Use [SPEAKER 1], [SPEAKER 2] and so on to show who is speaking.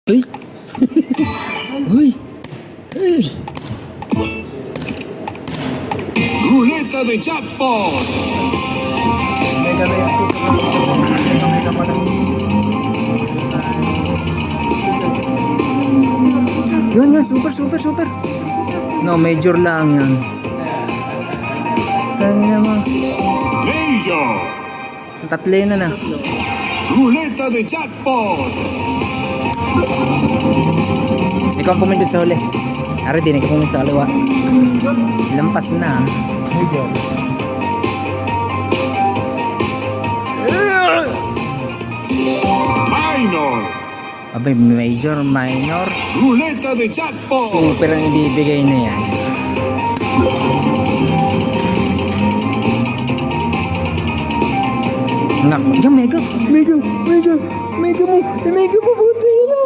[SPEAKER 1] Uy! Uy! Uy!
[SPEAKER 2] Ruleta de jackpot.
[SPEAKER 3] Mega na yung super. Mega pa lang.
[SPEAKER 1] Yun, super. No, major lang yan. Tangina mo.
[SPEAKER 2] Major.
[SPEAKER 1] Tatlo yun na.
[SPEAKER 2] Ruleta de jackpot.
[SPEAKER 1] Ikaw ang pumindot sa huli. Ari din, ikaw pumindot sa kaliwa. Lampas na.
[SPEAKER 3] Mega.
[SPEAKER 2] Minor.
[SPEAKER 1] Abay, major, minor.
[SPEAKER 2] Ruleta de jackpot.
[SPEAKER 1] Super ang ibibigay na yan. Nak, yan, mega mo, buti na.